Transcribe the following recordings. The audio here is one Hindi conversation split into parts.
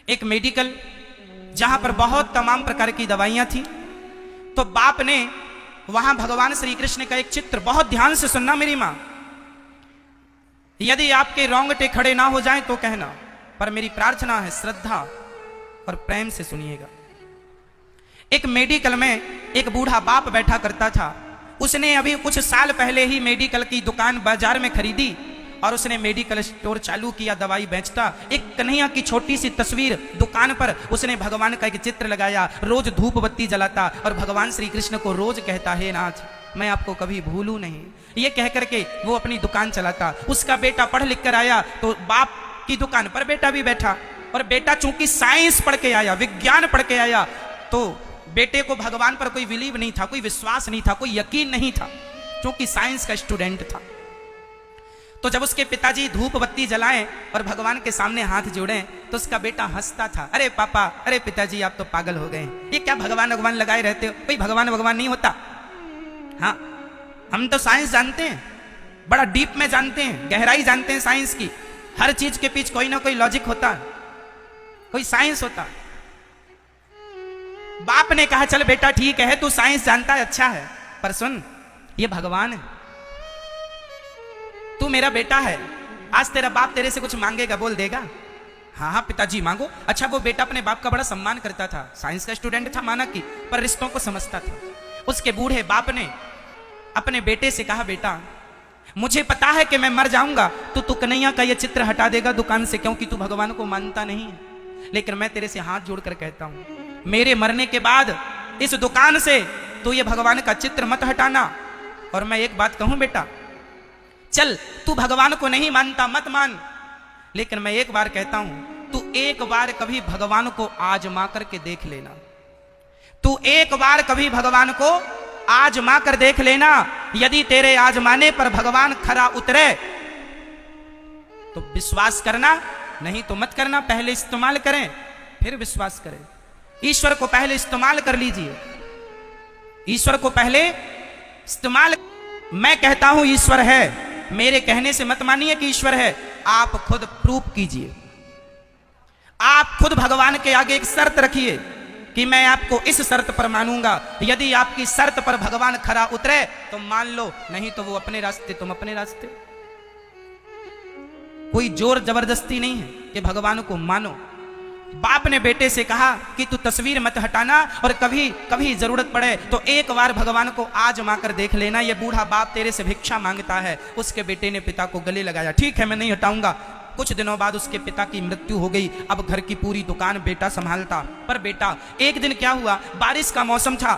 एक मेडिकल जहां पर बहुत तमाम प्रकार की दवाइयां थी। तो बाप ने वहां भगवान श्री कृष्ण का एक चित्र, बहुत ध्यान से सुनना मेरी मां, यदि आपके रोंगटे खड़े ना हो जाएं तो कहना, पर मेरी प्रार्थना है श्रद्धा और प्रेम से सुनिएगा। एक मेडिकल में एक बूढ़ा बाप बैठा करता था। उसने अभी कुछ साल पहले ही मेडिकल की दुकान बाजार में खरीदी और उसने मेडिकल स्टोर चालू किया, दवाई बेचता। एक कन्हैया की छोटी सी तस्वीर दुकान पर उसने भगवान का एक चित्र लगाया, रोज धूप बत्ती जलाता और भगवान श्री कृष्ण को रोज कहता, हे नाथ मैं आपको कभी भूलूं नहीं, ये कह करके वो अपनी दुकान चलाता। उसका बेटा पढ़ लिख कर आया तो बाप की दुकान पर बेटा भी बैठा, और बेटा चूंकि साइंस पढ़ के आया, विज्ञान पढ़ के आया, तो बेटे को भगवान पर कोई बिलीव नहीं था, कोई विश्वास नहीं था, कोई यकीन नहीं था, क्योंकि साइंस का स्टूडेंट था। तो जब उसके पिताजी धूप बत्ती जलाएं और भगवान के सामने हाथ जोड़ें तो उसका बेटा हंसता था, अरे पापा, अरे पिताजी आप तो पागल हो गए, ये क्या भगवान भगवान लगाए रहते हो, कोई भगवान भगवान नहीं होता। हाँ, हम तो साइंस जानते हैं, बड़ा डीप में जानते हैं, गहराई जानते हैं साइंस की, हर चीज के पीछे कोई ना कोई लॉजिक होता है, कोई साइंस होता। बाप ने कहा चल बेटा ठीक है, तू साइंस जानता है, अच्छा है, पर सुन ये भगवान है, तू मेरा बेटा है, आज तेरा बाप तेरे से कुछ मांगेगा, बोल देगा? हाँ हाँ पिताजी मांगो। अच्छा, वो बेटा अपने बाप का बड़ा सम्मान करता था, साइंस का स्टूडेंट था माना कि, पर रिश्तों को समझता था। उसके बूढ़े बाप ने अपने बेटे से कहा, बेटा मुझे पता है कि मैं मर जाऊंगा तो कन्हैया का ये चित्र हटा देगा दुकान से, क्योंकि तू भगवान को मानता नहीं है, लेकिन मैं तेरे से हाथ जोड़कर कहता हूं, मेरे मरने के बाद इस दुकान से तू ये भगवान का चित्र मत हटाना। और मैं एक बात कहूं बेटा, चल तू भगवान को नहीं मानता मत मान, लेकिन मैं एक बार कहता हूं, तू एक बार कभी भगवान को आजमा करके देख लेना, तू एक बार कभी भगवान को आजमा कर देख लेना। यदि तेरे आजमाने पर भगवान खरा उतरे तो विश्वास करना, नहीं तो मत करना। पहले इस्तेमाल करें फिर विश्वास करें। ईश्वर को पहले इस्तेमाल कर लीजिए, ईश्वर को पहले इस्तेमाल। मैं कहता हूं ईश्वर है, मेरे कहने से मत मानिए कि ईश्वर है, आप खुद प्रूफ कीजिए। आप खुद भगवान के आगे एक शर्त रखिए कि मैं आपको इस शर्त पर मानूंगा। यदि आपकी शर्त पर भगवान खरा उतरे तो मान लो, नहीं तो वो अपने रास्ते तुम अपने रास्ते। कोई जोर जबरदस्ती नहीं है कि भगवान को मानो। बाप ने बेटे से कहा कि तू तस्वीर मत हटाना, और कभी कभी जरूरत पड़े तो एक बार भगवान को आजमा कर देख लेना। ये बूढ़ा बाप तेरे से भिक्षा मांगता है। उसके बेटे ने पिता को गले लगाया, ठीक है मैं नहीं हटाऊंगा। कुछ दिनों बाद उसके पिता की मृत्यु हो गई। अब घर की पूरी दुकान बेटा संभालता। पर बेटा, एक दिन क्या हुआ, बारिश का मौसम था,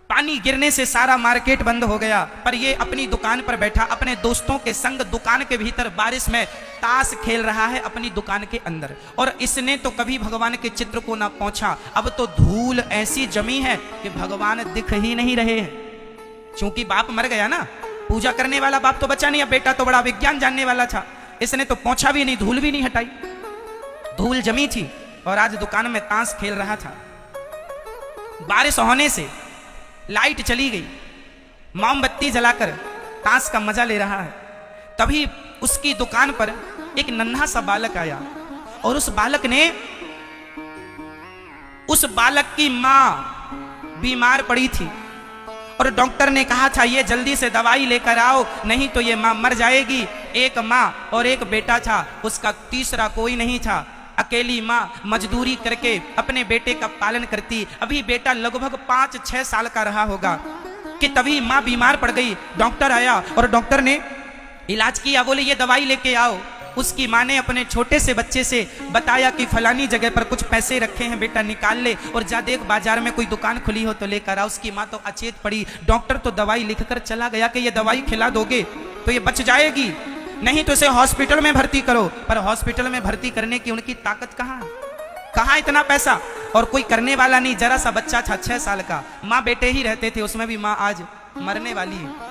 पानी गिरने से सारा मार्केट बंद हो गया, पर ये अपनी दुकान पर बैठा अपने दोस्तों के संग दुकान के भीतर बारिश में ताश खेल रहा है अपनी दुकान के अंदर। और इसने तो कभी भगवान के चित्र को ना पहुंचा। अब तो धूल ऐसी जमी है कि भगवान दिख ही नहीं रहे हैं, क्योंकि बाप मर गया ना, पूजा करने वाला बाप तो बचा नहीं। अब बेटा तो बड़ा विज्ञान जानने वाला था, इसने तो पहुंचा भी नहीं, धूल भी नहीं हटाई, धूल जमी थी, और आज दुकान में ताश खेल रहा था। बारिश होने से लाइट चली गई, मोमबत्ती जलाकर ताश का मजा ले रहा है। तभी उसकी दुकान पर एक नन्हा सा बालक आया, और उस बालक की मां बीमार पड़ी थी, और डॉक्टर ने कहा था ये जल्दी से दवाई लेकर आओ, नहीं तो ये मां मर जाएगी। एक मां और एक बेटा था, उसका तीसरा कोई नहीं था। अकेली मां मजदूरी करके अपने बेटे का पालन करती। अभी बेटा लगभग 5-6 साल का रहा होगा कि तभी मां बीमार पड़ गई। डॉक्टर आया और डॉक्टर ने इलाज किया, बोले ये दवाई लेके आओ। उसकी मां ने अपने छोटे से बच्चे से बताया कि फलानी जगह पर कुछ पैसे रखे हैं, बेटा निकाल ले, और जा देख बाजार में कोई दुकान खुली हो तो लेकर आ। उसकी मां तो अचेत पड़ी। डॉक्टर तो दवाई लिखकर चला गया कि ये दवाई खिला दोगे तो ये बच जाएगी, नहीं तो इसे हॉस्पिटल में भर्ती करो। पर हॉस्पिटल में भर्ती करने की उनकी ताकत कहाँ, कहाँ इतना पैसा, और कोई करने वाला नहीं। जरा सा बच्चा था 6 साल का, माँ बेटे ही रहते थे, उसमें भी माँ आज मरने वाली है।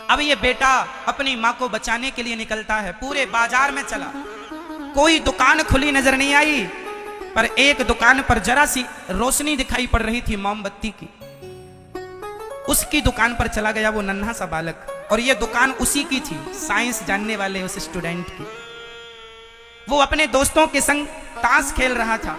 अब ये बेटा अपनी माँ को बचाने के लिए निकलता है, पूरे बाजार में चला, कोई दुकान खुली नजर नहीं आई, पर एक दुकान पर जरा सी रोशनी दिखाई पड़ रही थी मोमबत्ती की। उसकी दुकान पर चला गया वो नन्हा सा बालक, और ये दुकान उसी की थी, साइंस जानने वाले उस स्टूडेंट की। वो अपने दोस्तों के संग ताश खेल रहा था।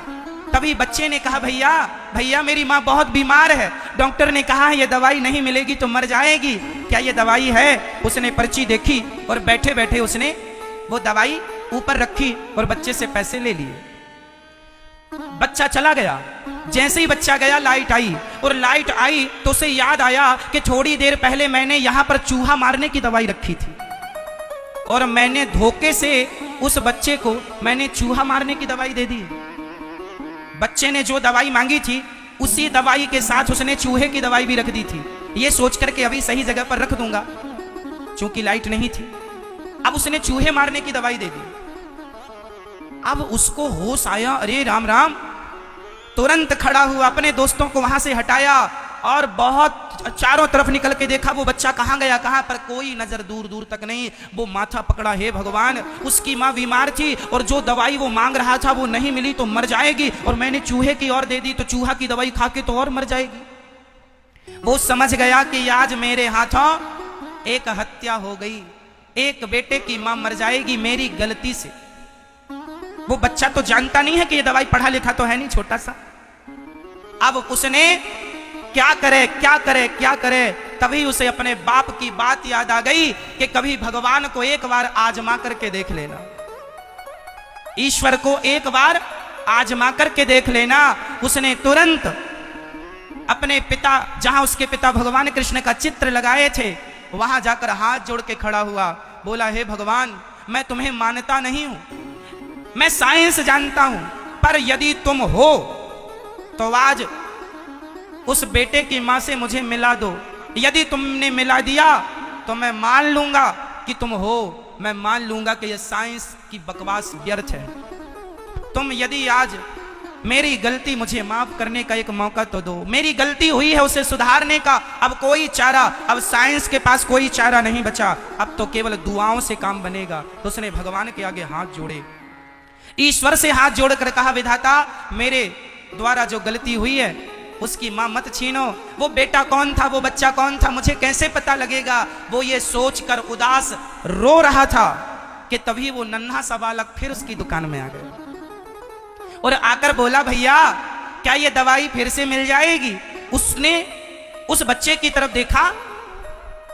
तभी बच्चे ने कहा, भैया भैया मेरी माँ बहुत बीमार है, डॉक्टर ने कहा है ये दवाई नहीं मिलेगी तो मर जाएगी, क्या ये दवाई है? उसने पर्ची देखी और बैठे बैठे उसने वो दवाई ऊपर रखी और बच्चे से पैसे ले लिए। बच्चा चला गया। जैसे ही बच्चा गया लाइट आई, और लाइट आई तो उसे याद आया कि थोड़ी देर पहले मैंने यहां पर चूहा मारने की दवाई रखी थी और मैंने धोखे से उस बच्चे को मैंने चूहा मारने की दवाई दे दी। बच्चे ने जो दवाई मांगी थी उसी दवाई के साथ उसने चूहे की दवाई भी रख दी थी, ये सोच करके अभी सही जगह पर रख दूंगा, क्योंकि लाइट नहीं थी। अब उसने चूहे मारने की दवाई दे दी। अब उसको होश आया, अरे राम राम, तुरंत खड़ा हुआ, अपने दोस्तों को वहां से हटाया और बहुत चारों तरफ निकल के देखा वो बच्चा कहां गया, कहां पर, कोई नजर दूर दूर तक नहीं। वो माथा पकड़ा, हे भगवान, उसकी माँ बीमार थी और जो दवाई वो मांग रहा था वो नहीं मिली तो मर जाएगी, और मैंने चूहे की और दे दी तो चूहा की दवाई खा के तो और मर जाएगी। वो समझ गया कि आज मेरे हाथों एक हत्या हो गई, एक बेटे की मां मर जाएगी मेरी गलती से। वो बच्चा तो जानता नहीं है कि ये दवाई, पढ़ा लिखा तो है नहीं, छोटा सा। अब उसने क्या करे क्या करे क्या करे, तभी उसे अपने बाप की बात याद आ गई कि कभी भगवान को एक बार आजमा करके देख लेना, ईश्वर को एक बार आजमा करके देख लेना। उसने तुरंत अपने पिता, जहां उसके पिता भगवान कृष्ण का चित्र लगाए थे, वहां जाकर हाथ जोड़ के खड़ा हुआ, बोला, हे भगवान, मैं तुम्हें मानता नहीं हूं, मैं साइंस जानता हूं, पर यदि तुम हो तो आज उस बेटे की मां से मुझे मिला दो। यदि तुमने मिला दिया तो मैं मान लूंगा कि तुम हो, मैं मान लूंगा कि यह साइंस की बकवास व्यर्थ है। तुम यदि आज मेरी गलती मुझे माफ करने का एक मौका तो दो, मेरी गलती हुई है उसे सुधारने का अब कोई चारा, अब साइंस के पास कोई चारा नहीं बचा, अब तो केवल दुआओं से काम बनेगा। तो उसने भगवान के आगे हाथ जोड़े, ईश्वर से हाथ जोड़कर कहा, विधाता, मेरे द्वारा जो गलती हुई है उसकी मां मत छीनो। वो बेटा कौन था, वो बच्चा कौन था, मुझे कैसे पता लगेगा? वो ये सोचकर उदास रो रहा था कि तभी वो नन्हा सा बालक फिर उसकी दुकान में आ गया और आकर बोला, भैया क्या ये दवाई फिर से मिल जाएगी? उसने उस बच्चे की तरफ देखा,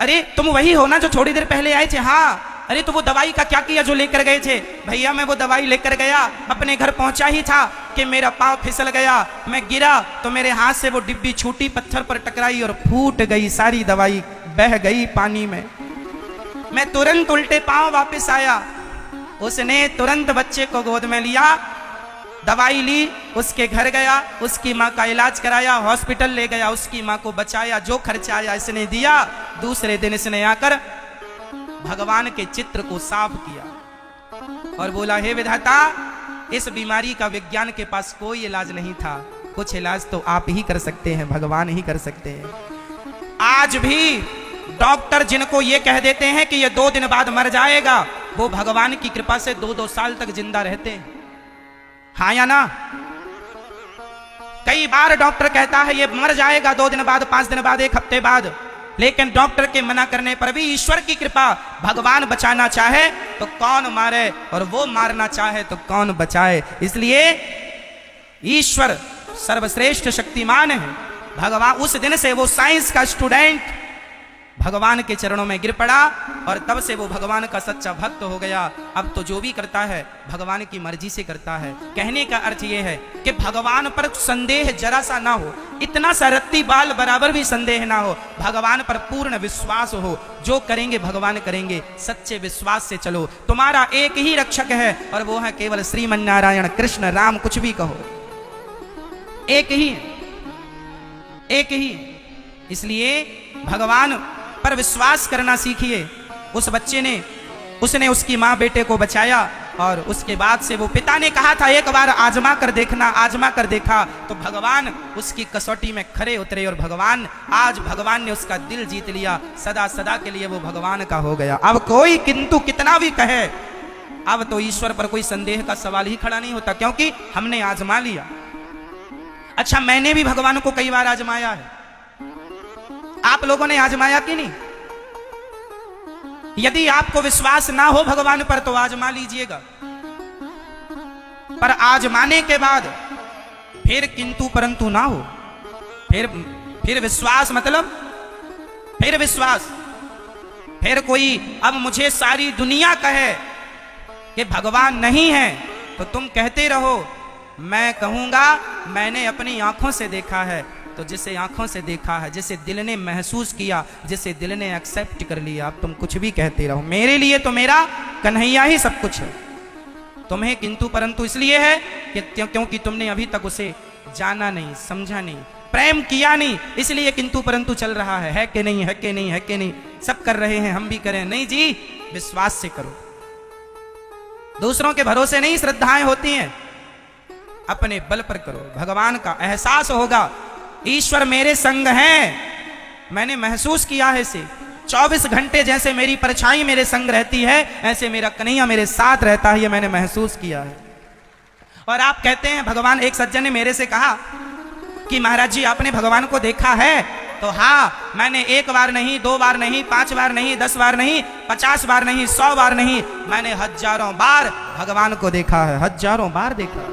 अरे तुम वही हो ना जो थोड़ी देर पहले आए थे? हाँ। अरे तो वो दवाई का क्या किया जो लेकर गए थे? भैया मैं वो दवाई लेकर गया, अपने घर पहुंचा ही था कि मेरा पांव फिसल गया, मैं गिरा तो मेरे हाथ से वो डिब्बी छूटी, पत्थर पर टकराई और फूट गई, सारी दवाई बह गई पानी में। मैं तुरंत उल्टे पांव वापस आया। उसने तुरंत बच्चे को गोद में लिया, दवाई ली, उसके घर गया, उसकी माँ का इलाज कराया, हॉस्पिटल ले गया, उसकी माँ को बचाया, जो खर्चा आया इसने दिया। दूसरे दिन इसने आकर भगवान के चित्र को साफ किया और बोला, हे विधाता, इस बीमारी का विज्ञान के पास कोई इलाज नहीं था, कुछ इलाज तो आप ही कर सकते हैं, भगवान ही कर सकते हैं। आज भी डॉक्टर जिनको ये कह देते हैं कि ये 2 दिन बाद मर जाएगा, वो भगवान की कृपा से 2-2 साल तक जिंदा रहते हैं। हाँ या ना? कई बार डॉक्टर कहता है ये मर जाएगा 2 दिन बाद, 5 दिन बाद, 1 हफ्ते बाद, लेकिन डॉक्टर के मना करने पर भी ईश्वर की कृपा, भगवान बचाना चाहे तो कौन मारे और वो मारना चाहे तो कौन बचाए। इसलिए ईश्वर सर्वश्रेष्ठ शक्तिमान है। भगवान, उस दिन से वो साइंस का स्टूडेंट भगवान के चरणों में गिर पड़ा और तब से वो भगवान का सच्चा भक्त हो गया। अब तो जो भी करता है भगवान की मर्जी से करता है। कहने का अर्थ ये है कि भगवान पर संदेह जरा सा ना हो, इतना सा रत्ती बाल बराबर भी संदेह ना हो, भगवान पर पूर्ण विश्वास हो। जो करेंगे भगवान करेंगे, सच्चे विश्वास से चलो। तुम्हारा एक ही रक्षक है और वो है केवल श्रीमन नारायण कृष्ण राम, कुछ भी कहो, एक ही, एक ही। इसलिए भगवान पर विश्वास करना सीखिए। उस बच्चे ने, उसने उसकी माँ बेटे को बचाया और उसके बाद से वो पिता ने कहा था एक बार आजमा कर देखना, आजमा कर देखा तो भगवान उसकी कसौटी में खरे उतरे और भगवान, आज भगवान ने उसका दिल जीत लिया, सदा सदा के लिए वो भगवान का हो गया। अब कोई किंतु कितना भी कहे, अब तो ईश्वर पर कोई संदेह का सवाल ही खड़ा नहीं होता, क्योंकि हमने आजमा लिया। अच्छा, मैंने भी भगवान को कई बार आजमाया है, आप लोगों ने आजमाया कि नहीं? यदि आपको विश्वास ना हो भगवान पर तो आजमा लीजिएगा। पर आजमाने के बाद फिर किंतु परंतु ना हो, फिर विश्वास, मतलब फिर विश्वास, फिर कोई अब मुझे सारी दुनिया कहे कि भगवान नहीं है तो तुम कहते रहो, मैं कहूंगा मैंने अपनी आंखों से देखा है। तो जिसे आंखों से देखा है, जिसे दिल ने महसूस किया, जिसे दिल ने एक्सेप्ट कर लिया, अब तुम कुछ भी कहते रहो, मेरे लिए तो मेरा कन्हैया ही सब कुछ है। तुम्हें किंतु परंतु इसलिए है कि क्योंकि तुमने अभी तक उसे जाना नहीं, समझा नहीं, प्रेम किया नहीं, इसलिए किंतु परंतु चल रहा है कि नहीं, है कि नहीं, है कि नहीं, सब कर रहे हैं हम भी करें। नहीं जी, विश्वास से करो, दूसरों के भरोसे नहीं श्रद्धाएं होती हैं, अपने बल पर करो। भगवान का एहसास होगा, ईश्वर मेरे संग है, मैंने महसूस किया है इसे। 24 घंटे जैसे मेरी परछाई मेरे संग रहती है, ऐसे मेरा कन्हैया मेरे साथ रहता है, ये मैंने महसूस किया है। और आप कहते हैं भगवान, एक सज्जन ने मेरे से कहा कि महाराज जी आपने भगवान को देखा है? तो हाँ, मैंने 1 बार नहीं, 2 बार नहीं, 5 बार नहीं, 10 बार नहीं, 50 बार नहीं, 100 बार नहीं, मैंने हजारों बार भगवान को देखा है, हजारों बार देखा।